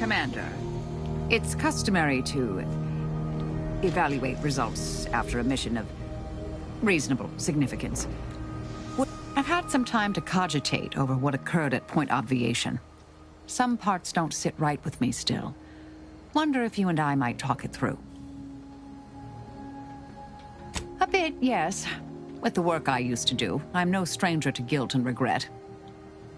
Commander, it's customary to evaluate results after a mission of reasonable significance. I've had some time to cogitate over what occurred at Point Obviation. Some parts don't sit right with me still. Wonder if you and I might talk it through. A bit, yes. With the work I used to do, I'm no stranger to guilt and regret.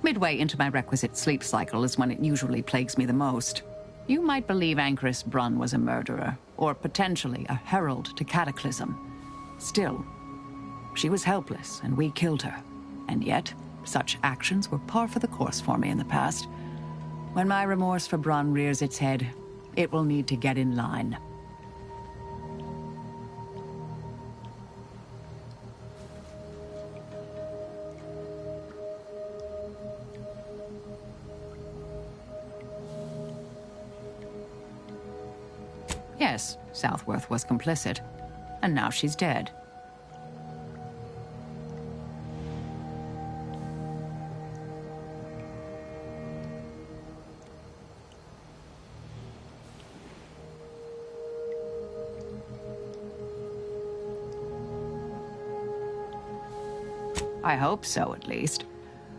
Midway into my requisite sleep cycle is when it usually plagues me the most. You might believe Anchoress Brunn was a murderer, or potentially a herald to cataclysm. Still, she was helpless, and we killed her. And yet, such actions were par for the course for me in the past. When my remorse for Brunn rears its head, it will need to get in line. Yes, Southworth was complicit, and now she's dead. I hope so, at least.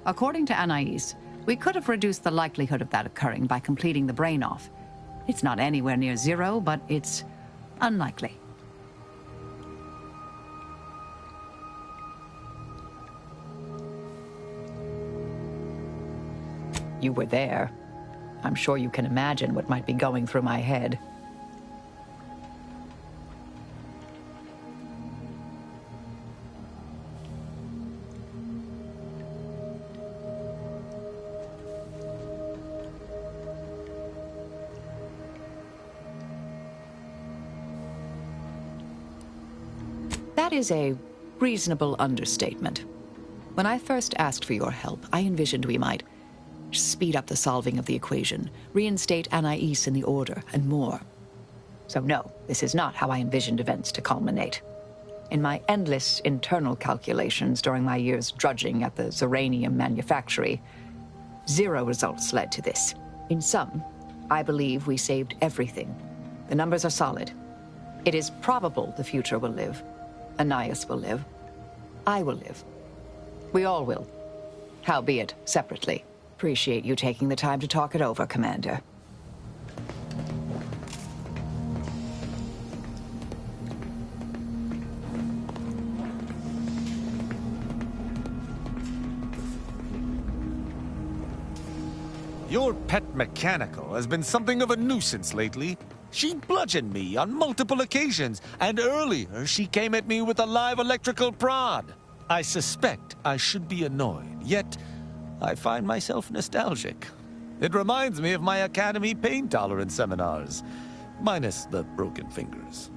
According to Anais, we could have reduced the likelihood of that occurring by completing the brain-off. It's not anywhere near zero, but it's unlikely. You were there. I'm sure you can imagine what might be going through my head. That is a reasonable understatement. When I first asked for your help, I envisioned we might speed up the solving of the equation, reinstate Anais in the Order, and more. So no, this is not how I envisioned events to culminate. In my endless internal calculations during my years drudging at the Zeranium manufactory, zero results led to this. In sum, I believe we saved everything. The numbers are solid. It is probable the future will live. Anais will live. I will live. We all will. Howbeit, separately. Appreciate you taking the time to talk it over, Commander. Your pet mechanical has been something of a nuisance lately. She bludgeoned me on multiple occasions, and earlier she came at me with a live electrical prod. I suspect I should be annoyed, yet I find myself nostalgic. It reminds me of my Academy pain tolerance seminars, minus the broken fingers.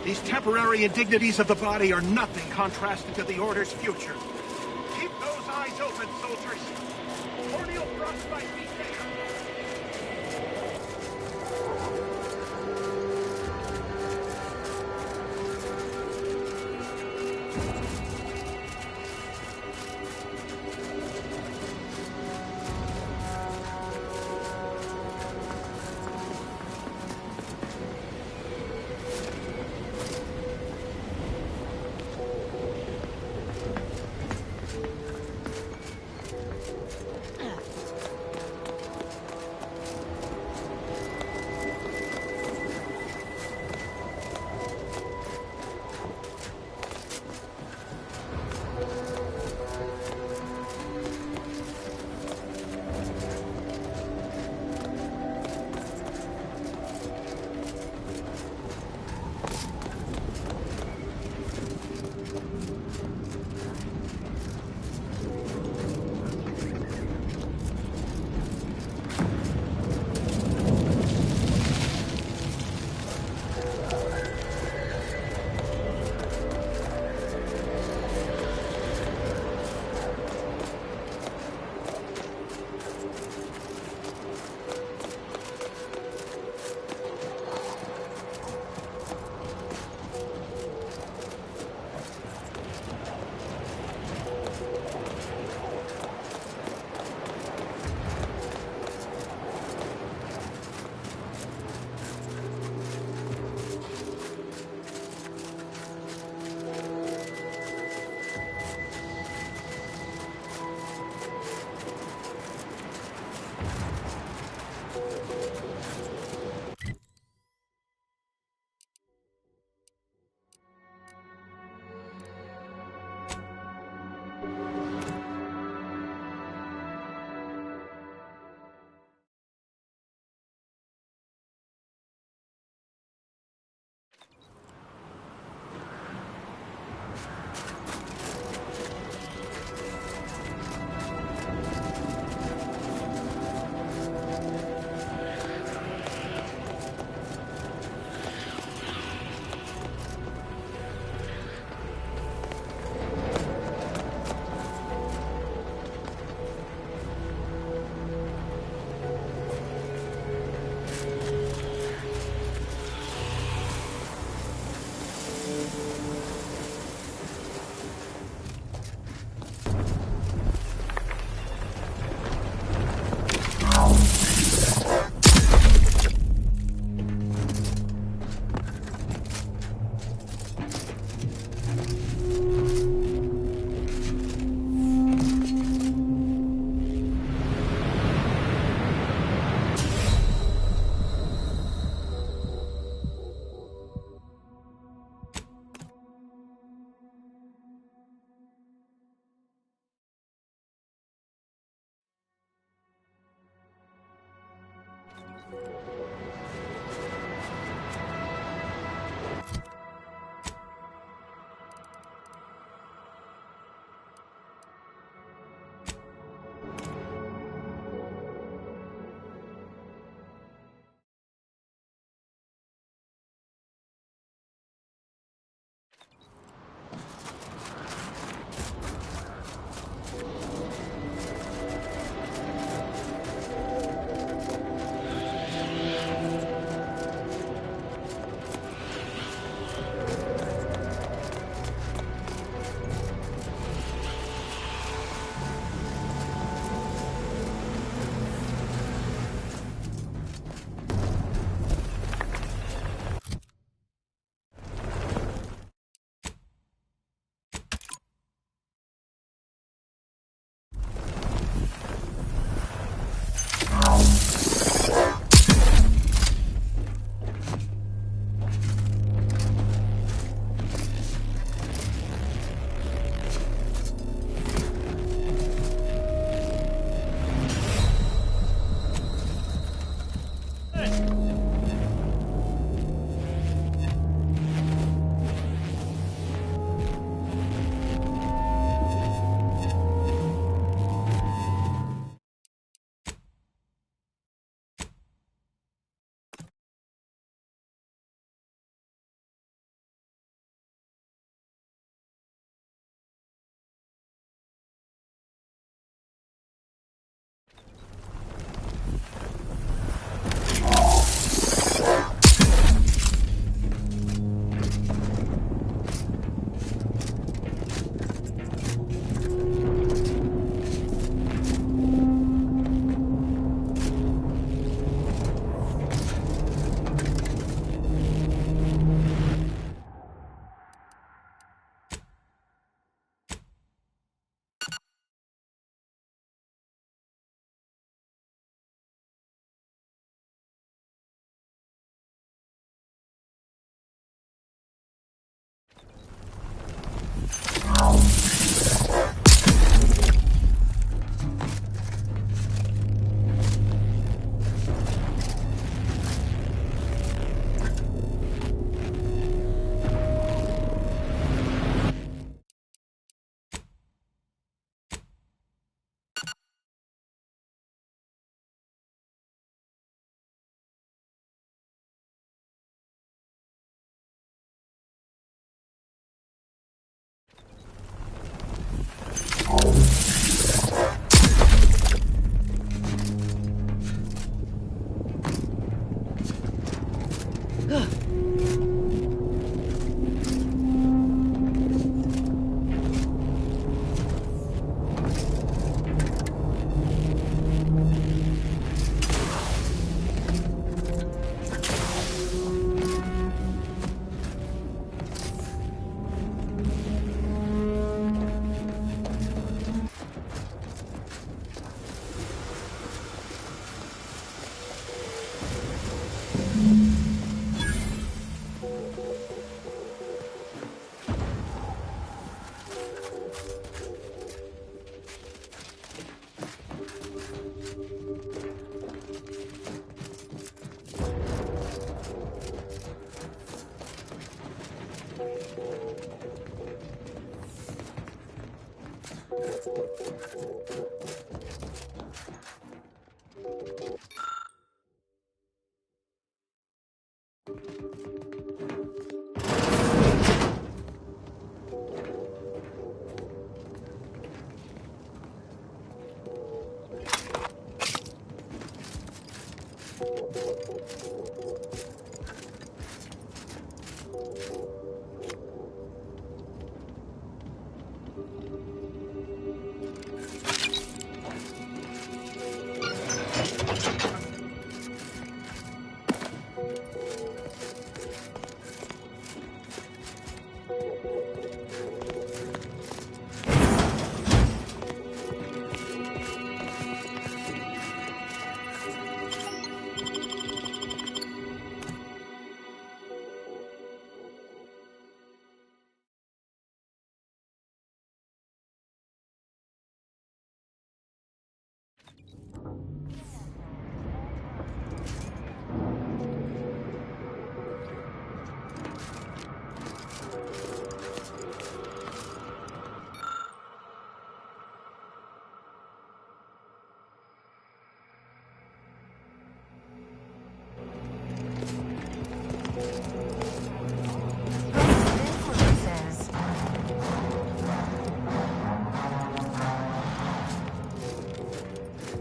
These temporary indignities of the body are nothing contrasted to the Order's future. Keep those eyes open, soldiers. Corneal frostbite be there.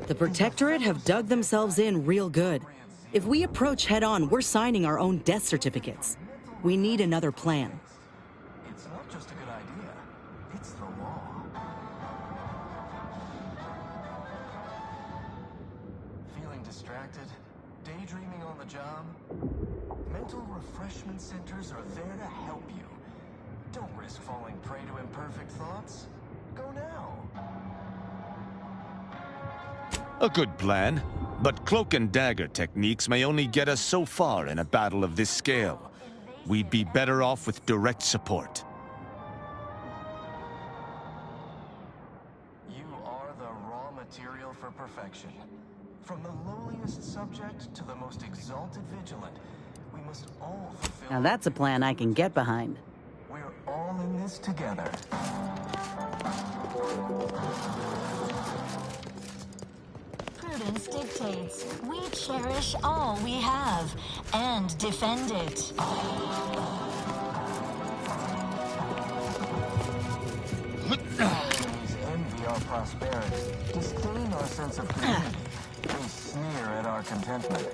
The Protectorate have dug themselves in real good. If we approach head-on, we're signing our own death certificates. We need another plan. It's not just a good idea, it's the law. Feeling distracted? Daydreaming on the job? Mental refreshment centers are there to help you. Don't risk falling prey to imperfect thoughts. Go now. A good plan, but cloak and dagger techniques may only get us so far in a battle of this scale. We'd be better off with direct support. You are the raw material for perfection. From the lowliest subject to the most exalted vigilant, we must all fulfill... Now that's a plan I can get behind. We're all in this together. Prudence dictates we cherish all we have and defend it. Enemies envy our prosperity, disdain our sense of community. They sneer at our contentment.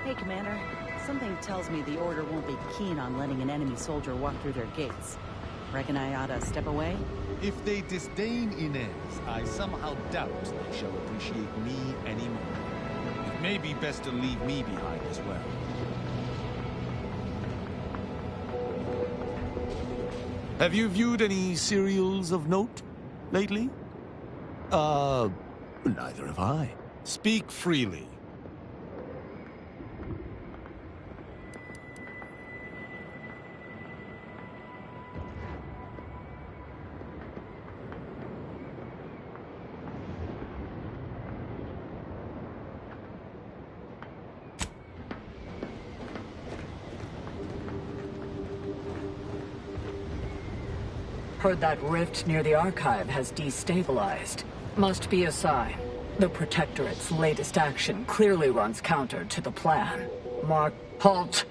Hey, Commander. Something tells me the Order won't be keen on letting an enemy soldier walk through their gates. Reckon I ought to step away? If they disdain Inez, I somehow doubt they shall appreciate me anymore. It may be best to leave me behind as well. Have you viewed any serials of note lately? Neither have I. Speak freely. Heard that rift near the archive has destabilized. Must be a sign. The Protectorate's latest action clearly runs counter to the plan. Mark, halt!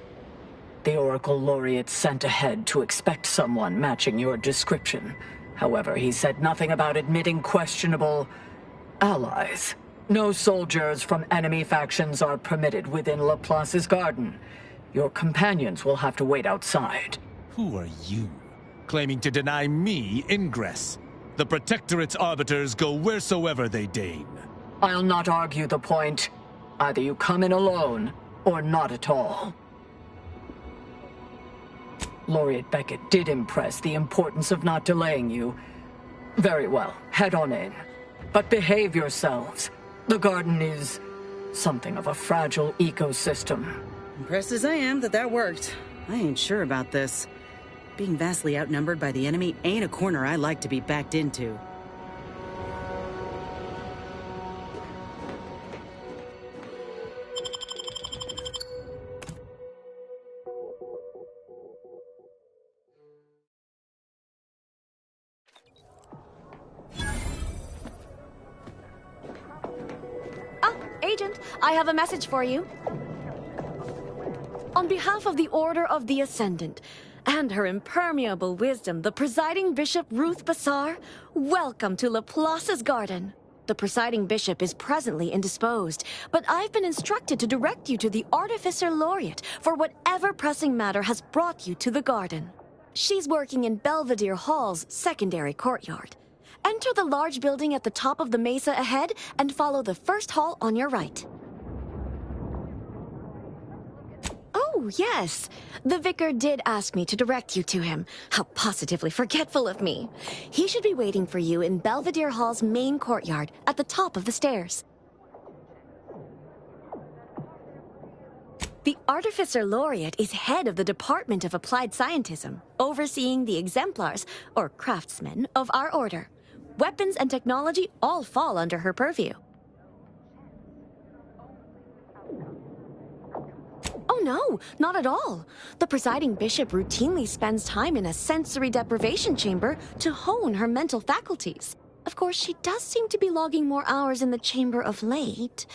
The Oracle Laureate sent ahead to expect someone matching your description. However, he said nothing about admitting questionable allies. No soldiers from enemy factions are permitted within Laplace's garden. Your companions will have to wait outside. Who are you, claiming to deny me ingress? The Protectorate's arbiters go wheresoever they deign. I'll not argue the point. Either you come in alone, or not at all. Laureate Beckett did impress the importance of not delaying you. Very well, head on in. But behave yourselves. The garden is something of a fragile ecosystem. Impressed as I am that worked. I ain't sure about this. Being vastly outnumbered by the enemy ain't a corner I like to be backed into. Agent, I have a message for you. On behalf of the Order of the Ascendant, and her impermeable wisdom, the presiding bishop Ruth Bassar, welcome to Laplace's garden. The presiding bishop is presently indisposed, but I've been instructed to direct you to the Artificer Laureate for whatever pressing matter has brought you to the garden. She's working in Belvedere Hall's secondary courtyard. Enter the large building at the top of the mesa ahead and follow the first hall on your right. Oh, yes. The vicar did ask me to direct you to him. How positively forgetful of me. He should be waiting for you in Belvedere Hall's main courtyard at the top of the stairs. The Artificer Laureate is head of the Department of Applied Scientism, overseeing the exemplars, or craftsmen, of our order. Weapons and technology all fall under her purview. Oh no, not at all. The presiding bishop routinely spends time in a sensory deprivation chamber to hone her mental faculties. Of course, she does seem to be logging more hours in the chamber of late,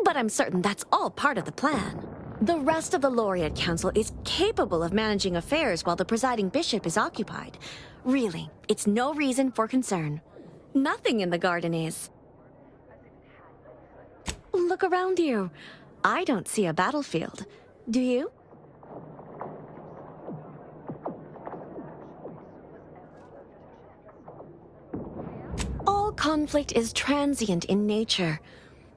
but I'm certain that's all part of the plan. The rest of the Laureate Council is capable of managing affairs while the presiding bishop is occupied. Really, it's no reason for concern. Nothing in the garden is. Look around you. I don't see a battlefield. Do you? All conflict is transient in nature.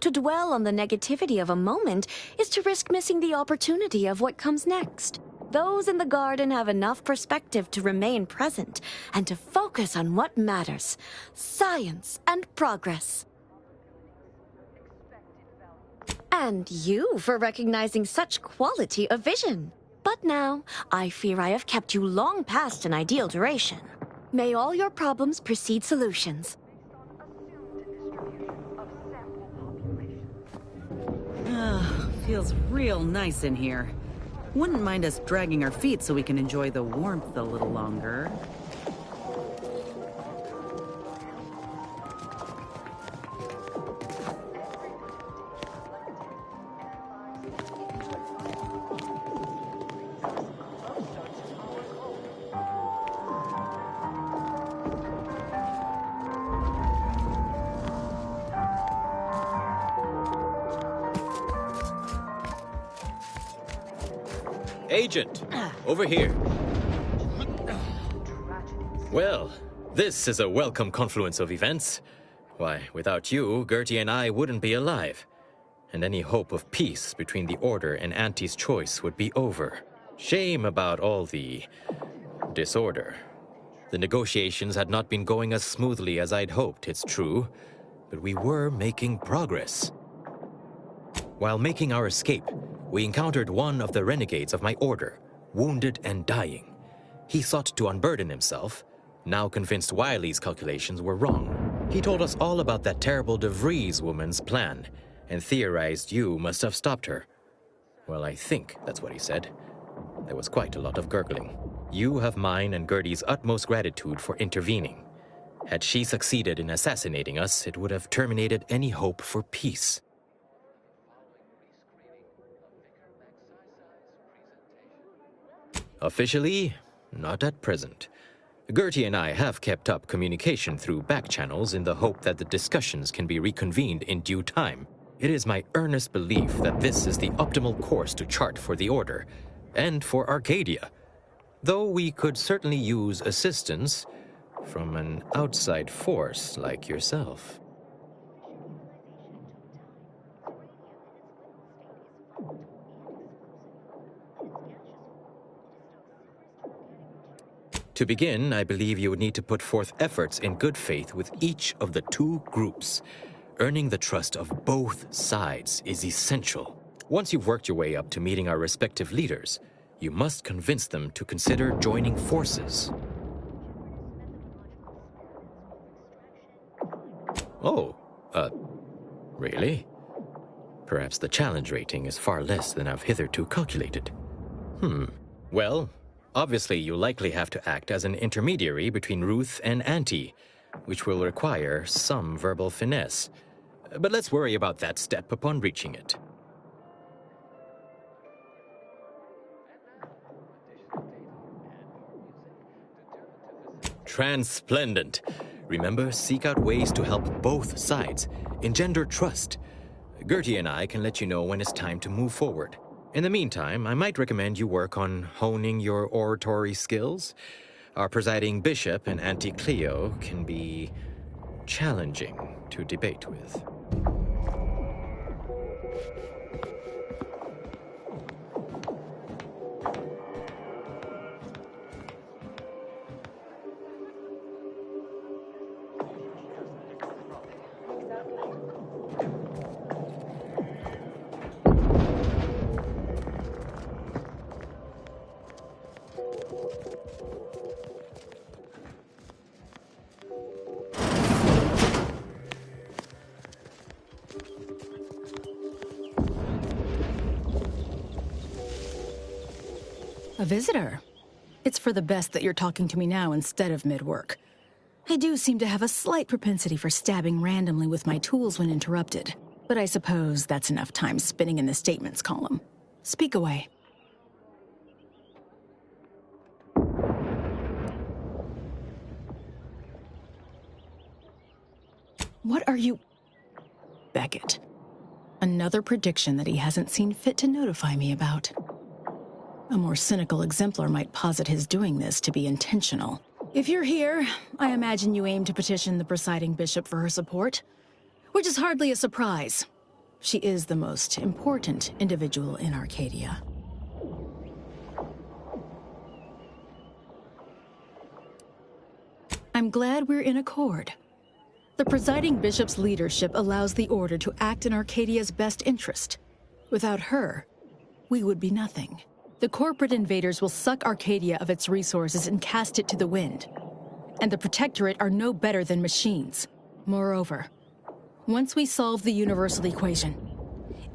To dwell on the negativity of a moment is to risk missing the opportunity of what comes next. Those in the garden have enough perspective to remain present and to focus on what matters: science and progress. And you for recognizing such quality of vision. But now, I fear I have kept you long past an ideal duration. May all your problems precede solutions. Feels real nice in here. Wouldn't mind us dragging our feet so we can enjoy the warmth a little longer. Agent, over here. Well, this is a welcome confluence of events. Why, without you, Gertie and I wouldn't be alive. And any hope of peace between the Order and Auntie's choice would be over. Shame about all the disorder. The negotiations had not been going as smoothly as I'd hoped, it's true, but we were making progress. While making our escape, we encountered one of the renegades of my order, wounded and dying. He sought to unburden himself, now convinced Wiley's calculations were wrong. He told us all about that terrible De Vries woman's plan, and theorized you must have stopped her. Well, I think that's what he said. There was quite a lot of gurgling. You have mine and Gertie's utmost gratitude for intervening. Had she succeeded in assassinating us, it would have terminated any hope for peace. Officially, not at present. Gertie and I have kept up communication through back channels in the hope that the discussions can be reconvened in due time. It is my earnest belief that this is the optimal course to chart for the Order, and for Arcadia. Though we could certainly use assistance from an outside force like yourself. To begin, I believe you would need to put forth efforts in good faith with each of the two groups. Earning the trust of both sides is essential. Once you've worked your way up to meeting our respective leaders, you must convince them to consider joining forces. Oh, really? Perhaps the challenge rating is far less than I've hitherto calculated. Well, obviously you'll likely have to act as an intermediary between Ruth and Auntie, which will require some verbal finesse. But let's worry about that step upon reaching it. Transplendent. Remember, seek out ways to help both sides, engender trust. Gertie and I can let you know when it's time to move forward. In the meantime, I might recommend you work on honing your oratory skills. Our presiding bishop and Auntie Cleo can be challenging to debate with. A visitor? It's for the best that you're talking to me now instead of mid-work. I do seem to have a slight propensity for stabbing randomly with my tools when interrupted, but I suppose that's enough time spinning in the statements column. Speak away. What are you... Beckett. Another prediction that he hasn't seen fit to notify me about. A more cynical exemplar might posit his doing this to be intentional. If you're here, I imagine you aim to petition the presiding bishop for her support, which is hardly a surprise. She is the most important individual in Arcadia. I'm glad we're in accord. The presiding bishop's leadership allows the Order to act in Arcadia's best interest. Without her, we would be nothing. The corporate invaders will suck Arcadia of its resources and cast it to the wind. And the Protectorate are no better than machines. Moreover, once we solve the universal equation,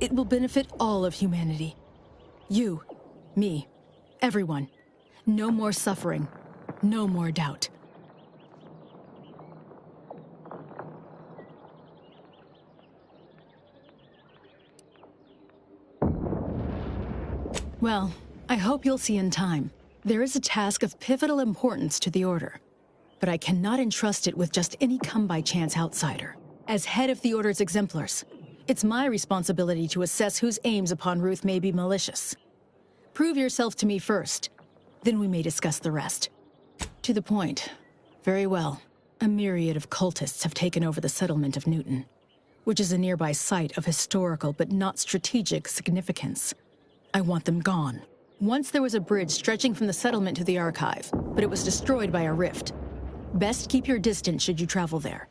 it will benefit all of humanity. You, me, everyone. No more suffering, no more doubt. Well, I hope you'll see in time. There is a task of pivotal importance to the Order, but I cannot entrust it with just any come-by-chance outsider. As head of the Order's exemplars, it's my responsibility to assess whose aims upon Ruth may be malicious. Prove yourself to me first, then we may discuss the rest. To the point. Very well. A myriad of cultists have taken over the settlement of Newton, which is a nearby site of historical but not strategic significance. I want them gone. Once there was a bridge stretching from the settlement to the archive, but it was destroyed by a rift. Best keep your distance should you travel there.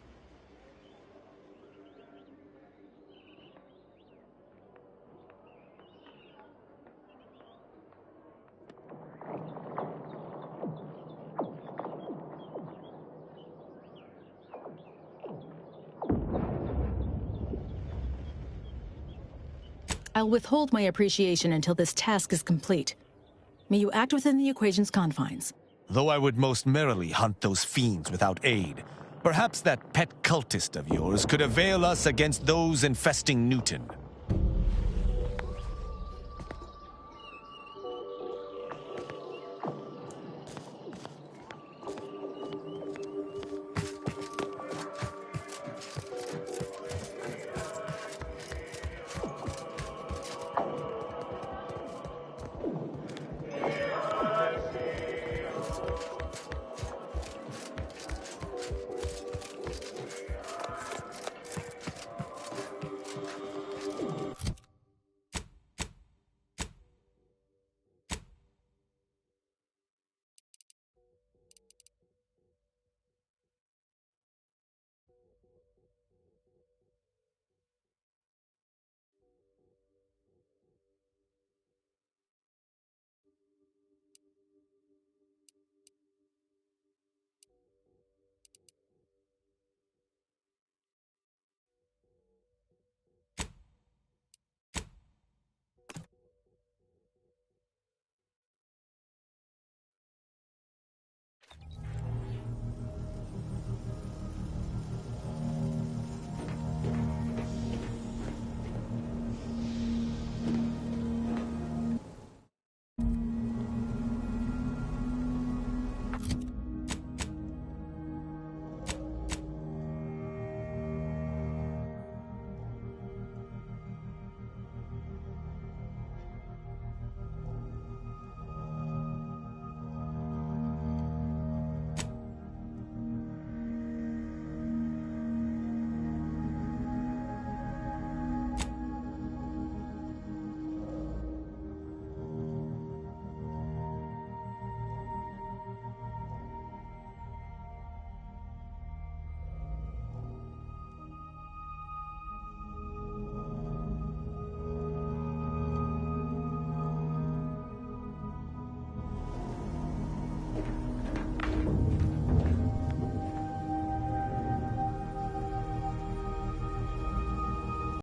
I'll withhold my appreciation until this task is complete. May you act within the equation's confines. Though I would most merrily hunt those fiends without aid, perhaps that pet cultist of yours could avail us against those infesting Newton.